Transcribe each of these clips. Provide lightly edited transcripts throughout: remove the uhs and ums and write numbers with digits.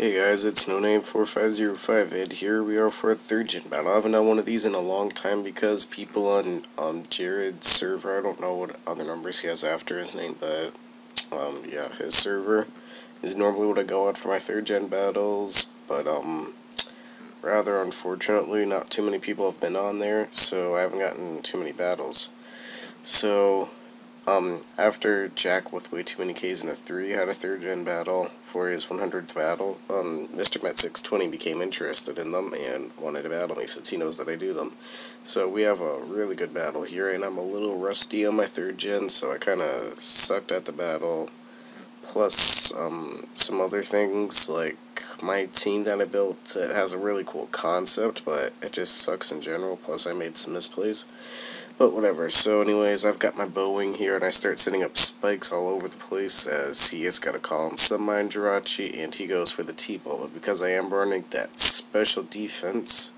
Hey guys, it's noname4505, and here we are for a 3rd gen battle. I haven't done one of these in a long time because people on Jared's server, I don't know what other numbers he has after his name, but yeah, his server is normally what I go out for my 3rd gen battles, but rather unfortunately not too many people have been on there, so I haven't gotten too many battles. So after Jack with way too many Ks in a 3 had a 3rd gen battle for his 100th battle, MrMet620 became interested in them and wanted to battle me since he knows that I do them. So we have a really good battle here, and I'm a little rusty on my 3rd gen, so I kinda sucked at the battle. Plus, some other things, like my team that I built, it has a really cool concept, but it just sucks in general, plus I made some misplays. But whatever, so anyways, I've got my bowing here, and I start setting up spikes all over the place, as he has got a column submine Jirachi, and he goes for the T-bow. But because I am running that special defense,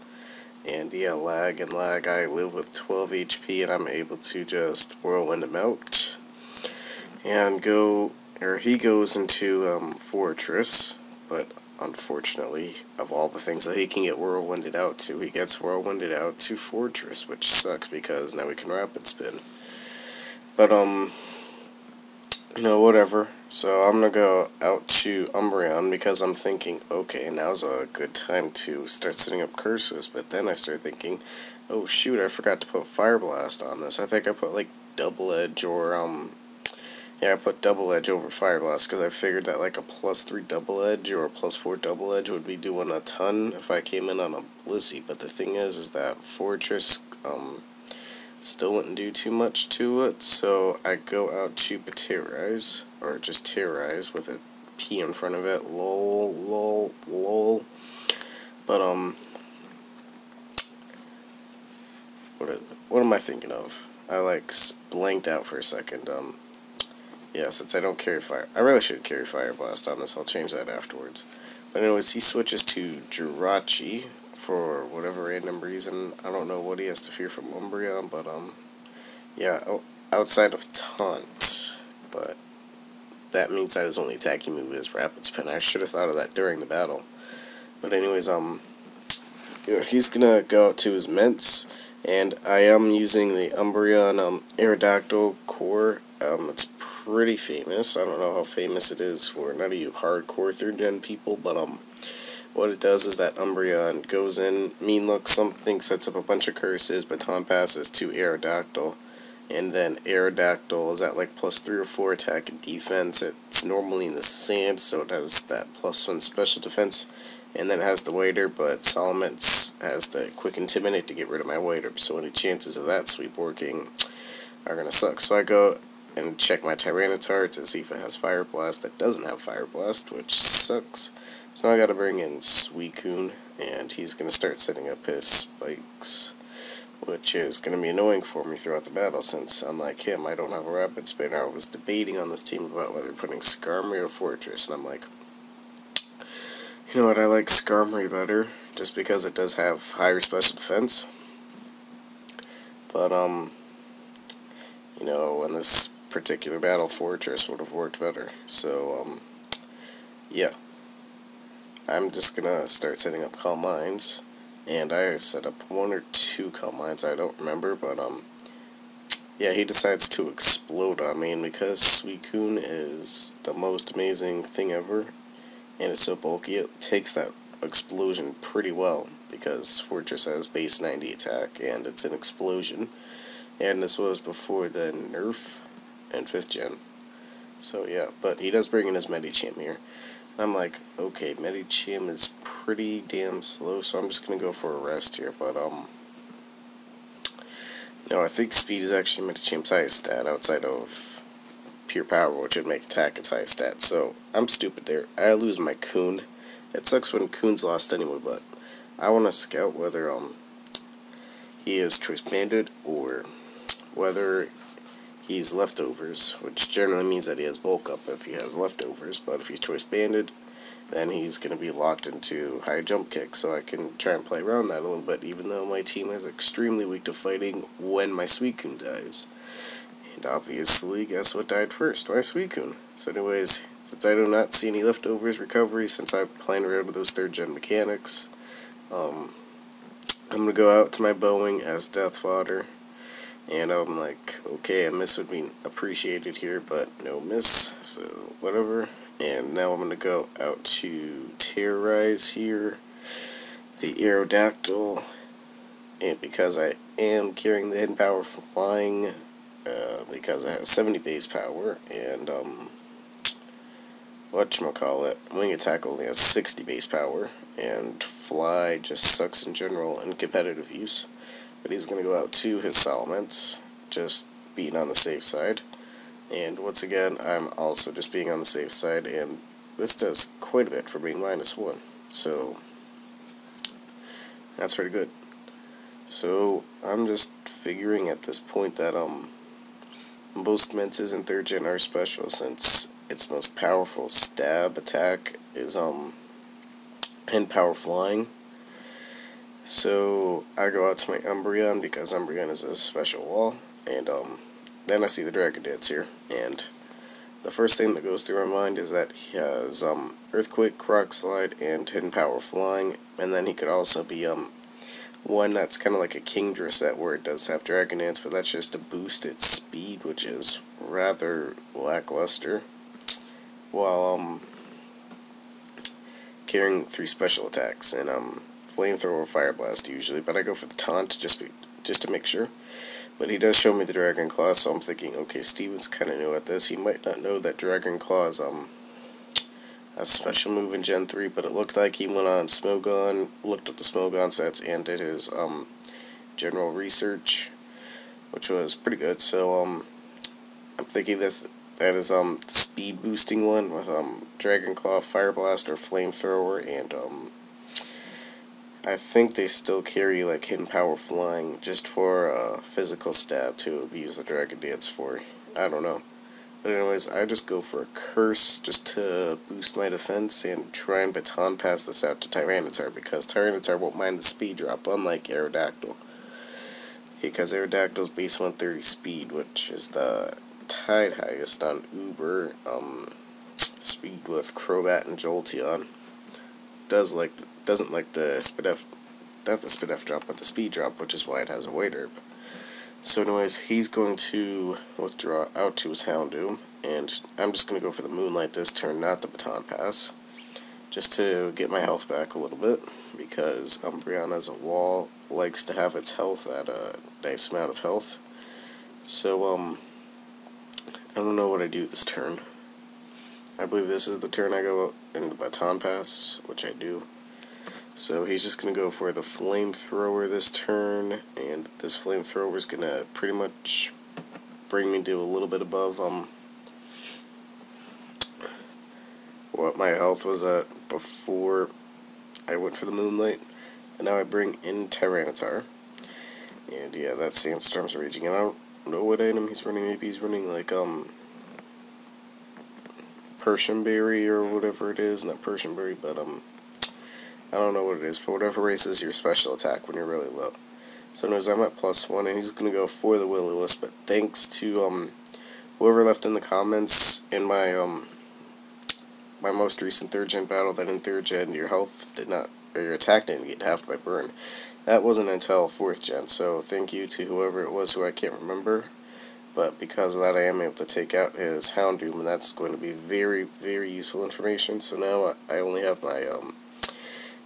and yeah, lag, I live with 12 HP, and I'm able to just whirlwind him out, and he goes into Fortress, but unfortunately, of all the things that he can get whirlwinded out to, he gets whirlwinded out to Fortress, which sucks because now we can rapid spin. But, whatever. So I'm gonna go out to Umbreon because I'm thinking, okay, now's a good time to start setting up curses, but then I start thinking, oh shoot, I forgot to put Fire Blast on this. I think I put, like, Double Edge or, yeah, I put Double Edge over Fire Blast because I figured that like a +3 Double Edge or a +4 Double Edge would be doing a ton if I came in on a Blissey. But the thing is that Fortress still wouldn't do too much to it, so I go out to Terrorize, or just Terrorize with a P in front of it. Lol, lol, lol. But what am I thinking of? I like blanked out for a second. Yeah, since I don't carry fire, I really should carry Fire Blast on this. I'll change that afterwards. But anyways, he switches to Jirachi for whatever random reason. I don't know what he has to fear from Umbreon, but yeah, outside of Taunt, but that means that his only attacking move is Rapid Spin. I should have thought of that during the battle. But anyways, yeah, he's gonna go out to his Ments, and I am using the Umbreon Aerodactyl core. It's pretty famous. I don't know how famous it is for none of you hardcore 3rd gen people, but what it does is that Umbreon goes in, mean looks something, sets up a bunch of curses, baton passes to Aerodactyl, and then Aerodactyl is at like +3 or 4 attack and defense. It's normally in the sand, so it has that +1 special defense, and then it has the waiter, but Salamence has the quick intimidate to get rid of my waiter, so any chances of that sweep working are gonna suck. So I go and check my Tyranitar to see if it has Fire Blast. That doesn't have Fire Blast, which sucks. So now I gotta bring in Suicune, and he's gonna start setting up his spikes, which is gonna be annoying for me throughout the battle, since unlike him, I don't have a Rapid Spinner. I was debating on this team about whether putting Skarmory or Fortress, and I'm like, you know what, I like Skarmory better, just because it does have higher special defense. But, you know, in this particular battle, Fortress would have worked better. So, yeah. I'm just gonna start setting up Calm Minds, and I set up 1 or 2 Calm Minds, I don't remember, but, yeah, he decides to explode on me, and because Suicune is the most amazing thing ever, and it's so bulky, it takes that explosion pretty well, because Fortress has base 90 attack, and it's an explosion, and this was before the nerf and 5th gen. So yeah, but he does bring in his Medicham here. I'm like, okay, Medicham is pretty damn slow, so I'm just gonna go for a rest here, but no, I think speed is actually Medicham's highest stat outside of pure power, which would make attack its highest stat, so I'm stupid there. I lose my Coon. It sucks when Coon's lost anyway, but I wanna scout whether he is choice banded or whether he's leftovers, which generally means that he has bulk up if he has leftovers, but if he's choice banded, then he's going to be locked into high jump kick, so I can try and play around that a little bit, even though my team is extremely weak to fighting when my Suicune dies. And obviously, guess what died first? My Suicune. So anyways, since I do not see any leftovers recovery, since I'm playing around with those 3rd gen mechanics, I'm going to go out to my Boeing as death fodder. And I'm like, okay, a miss would be appreciated here, but no miss, so whatever. And now I'm going to go out to terrorize here the aerodactyl. And because I am carrying the hidden power flying, because I have 70 base power, and whatchamacallit, wing attack only has 60 base power, and fly just sucks in general in competitive use. But he's going to go out to his Salamence, just being on the safe side. And once again, I'm also just being on the safe side, and this does quite a bit for being -1. So, that's pretty good. So, I'm just figuring at this point that, most Menses in 3rd gen are special, since its most powerful stab attack is, and power flying. So, I go out to my Umbreon, because Umbreon is a special wall, and, then I see the Dragon Dance here, and the first thing that goes through my mind is that he has, Earthquake, Rock Slide, and Hidden Power Flying, and then he could also be, one that's kind of like a Kingdra set, where it does have Dragon Dance, but that's just to boost its speed, which is rather lackluster, while, carrying 3 special attacks, and, Flamethrower, Fire Blast usually, but I go for the Taunt just to make sure. But he does show me the Dragon Claw, so I'm thinking, okay, Steven's kind of new at this. He might not know that Dragon Claw is a special move in Gen 3, but it looked like he went on Smogon, looked up the Smogon sets, and did his general research, which was pretty good. So I'm thinking that is the speed boosting one with Dragon Claw, Fire Blast, or Flamethrower, and I think they still carry like Hidden Power Flying just for physical stab to use the Dragon Dance for. I don't know. But anyways, I just go for a Curse just to boost my defense and try and baton pass this out to Tyranitar, because Tyranitar won't mind the speed drop, unlike Aerodactyl. Because Aerodactyl's base 130 speed, which is the tied highest on Uber speed with Crobat and Jolteon. Doesn't like the not the Spidef drop, but the speed drop, which is why it has a White Herb. So anyways, he's going to withdraw out to his Houndoom, and I'm just going to go for the Moonlight this turn, not the Baton Pass, just to get my health back a little bit, because Umbreon as a wall likes to have its health at a nice amount of health. So, I don't know what I do this turn. I believe this is the turn I go into Baton Pass, which I do. So he's just going to go for the Flamethrower this turn, and this Flamethrower is going to pretty much bring me to a little bit above what my health was at before I went for the Moonlight. And now I bring in Tyranitar. And yeah, that Sandstorm's raging, and I don't know what item he's running. Maybe he's running like Persian Berry or whatever it is. Not Persian Berry, but I don't know what it is, but whatever raises your special attack when you're really low. So anyways, I'm at +1, and he's going to go for the Will-O-Wisp, but thanks to whoever left in the comments in my my most recent 3rd gen battle, that in 3rd gen your health did not, or your attack didn't get halved by burn. That wasn't until 4th gen, so thank you to whoever it was who I can't remember. But because of that, I am able to take out his Houndoom, and that's going to be very, very useful information. So now I only have my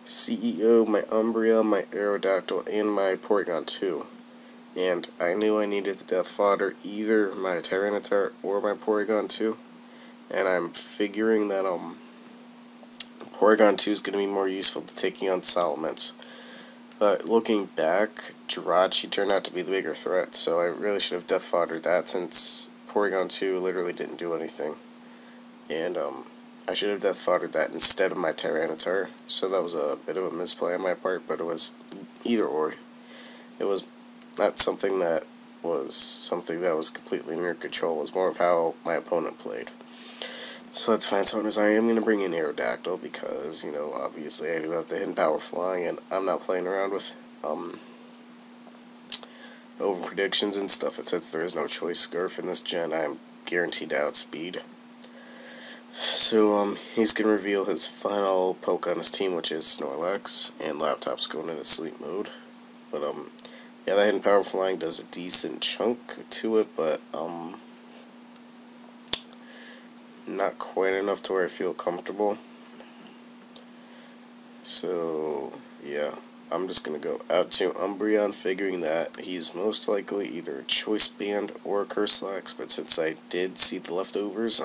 CEO, my Umbreon, my Aerodactyl, and my Porygon 2. And I knew I needed the Death Fodder, either my Tyranitar or my Porygon 2. And I'm figuring that Porygon 2 is going to be more useful to taking on Salamence. But looking back, Jirachi turned out to be the bigger threat, so I really should have Death Foddered that, since Porygon 2 literally didn't do anything. And I should have Death Foddered that instead of my Tyranitar, so that was a bit of a misplay on my part, but it was either or. It was not something that was completely in your control. It was more of how my opponent played. So that's fine. So I am going to bring in Aerodactyl, because, you know, obviously I do have the Hidden Power Flying, and I'm not playing around with over predictions and stuff. And since there is no choice scarf in this gen, I am guaranteed to outspeed. So, he's gonna reveal his final poke on his team, which is Snorlax, and Laptop's going into sleep mode. But, yeah, that hidden power flying does a decent chunk to it, but, not quite enough to where I feel comfortable. So, yeah, I'm just gonna go out to Umbreon, figuring that he's most likely either a Choice Band or a Curselax, but since I did see the leftovers,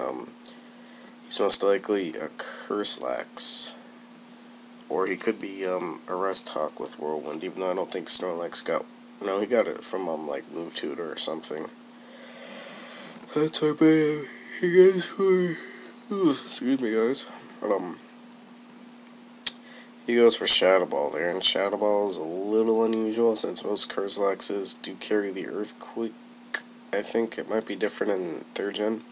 he's most likely a Curselax. Or he could be, a Rest Talk with Whirlwind, even though I don't think Snorlax got... No, he got it from, like, Move Tutor or something. That's how bad he goes for... Excuse me, guys. But, he goes for Shadow Ball there, and Shadow Ball is a little unusual since most Curselaxes do carry the Earthquake. I think it might be different in 3rd gen.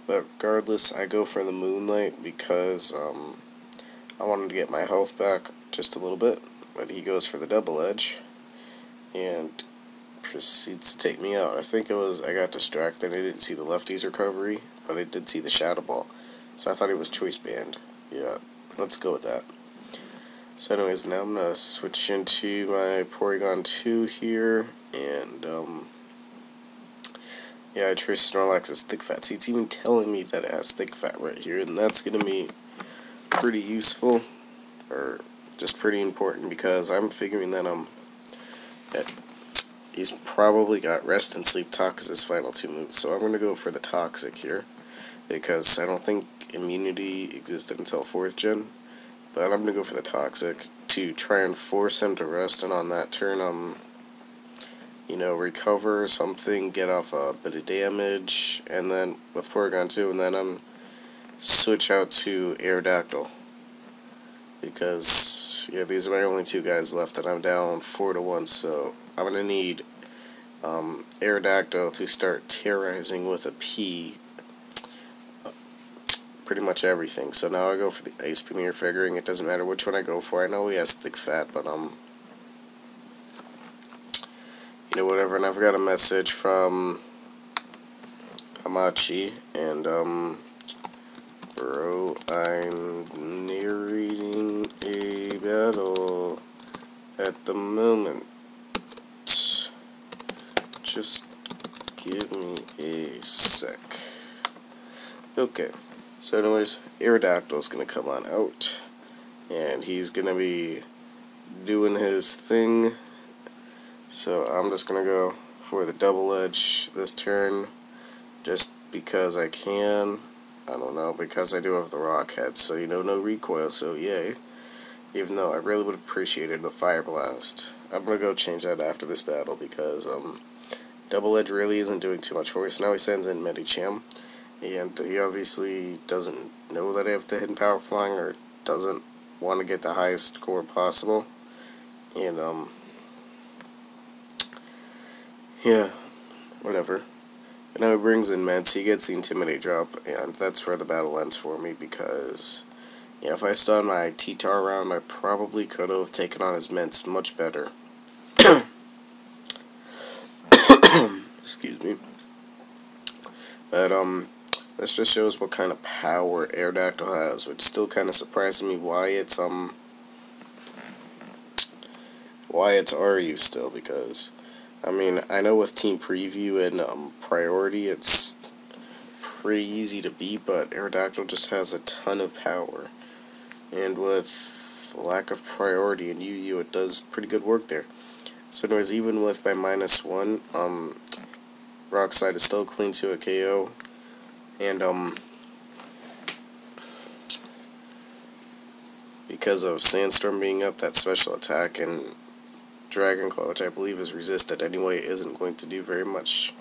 But regardless, I go for the Moonlight because, I wanted to get my health back just a little bit, but he goes for the Double Edge and proceeds to take me out. I think it was I got distracted. I didn't see the lefty's recovery, but I did see the Shadow Ball. So I thought it was Choice Band. Yeah, let's go with that. So anyways, now I'm going to switch into my Porygon 2 here, and yeah, I trace Snorlax as Thick Fat. See, it's even telling me that it has Thick Fat right here, and that's going to be pretty useful, or just pretty important, because I'm figuring that that he's probably got Rest and Sleep Talk as his final 2 moves, so I'm going to go for the Toxic here, because I don't think immunity existed until 4th gen, but I'm going to go for the Toxic to try and force him to rest, and on that turn, you know, recover something, get off a bit of damage, and then with Porygon 2, and then switch out to Aerodactyl, because yeah, these are my only 2 guys left, and I'm down 4-1. So I'm gonna need Aerodactyl to start terrorizing with a P pretty much everything. So now I go for the Ice Beam here, figuring it doesn't matter which one I go for. I know he has Thick Fat, but you know, whatever. And I've got a message from Hamachi, and bro, I'm narrating a battle at the moment. Just give me a sec. Okay, so anyways, Aerodactyl's gonna come on out, and he's gonna be doing his thing. So I'm just gonna go for the Double Edge this turn, just because I can. I don't know, because I do have the Rock Head, so, you know, no recoil, so yay. Even though I really would have appreciated the Fire Blast. I'm gonna go change that after this battle, because, Double Edge really isn't doing too much for me. So now he sends in Medicham, and he obviously doesn't know that I have the hidden power flying, or doesn't want to get the highest score possible. And, yeah, whatever. And now he brings in Mets, he gets the Intimidate drop, and that's where the battle ends for me, because, yeah, if I stun my T-Tar round, I probably could have taken on his Mets much better. Excuse me. But, this just shows what kind of power Aerodactyl has, which still kind of surprises me why it's RU still, because, I mean, I know with Team Preview and Priority, it's pretty easy to beat, but Aerodactyl just has a ton of power. And with lack of Priority and UU, it does pretty good work there. So anyways, even with my -1, Rock Slide is still clean to a KO. And, because of Sandstorm being up, that special attack and Dragon Claw, which I believe is resisted anyway, isn't going to do very much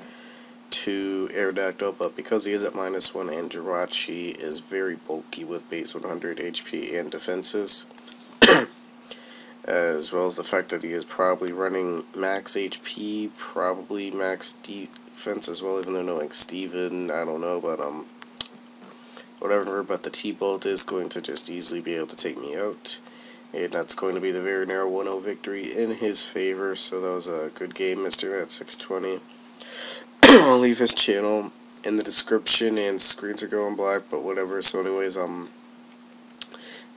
to Aerodactyl, but because he is at -1 and Jirachi is very bulky with base 100 HP and defenses, as well as the fact that he is probably running max HP, probably max defense as well, even though knowing Steven, I don't know, but whatever, but the T-Bolt is going to just easily be able to take me out. And that's going to be the very narrow 1-0 victory in his favor. So that was a good game, MrMet620. I'll leave his channel in the description, and screens are going black, but whatever. So anyways,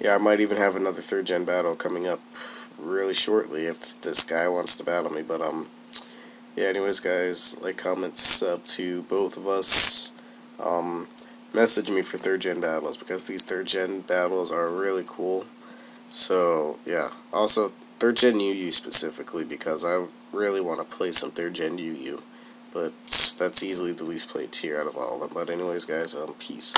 yeah, I might even have another 3rd gen battle coming up really shortly if this guy wants to battle me, but yeah, anyways guys, like, comment, sub to both of us. Message me for 3rd gen battles, because these 3rd gen battles are really cool. So yeah, also 3rd gen UU specifically, because I really want to play some 3rd gen UU, but that's easily the least played tier out of all of them. But anyways guys, peace.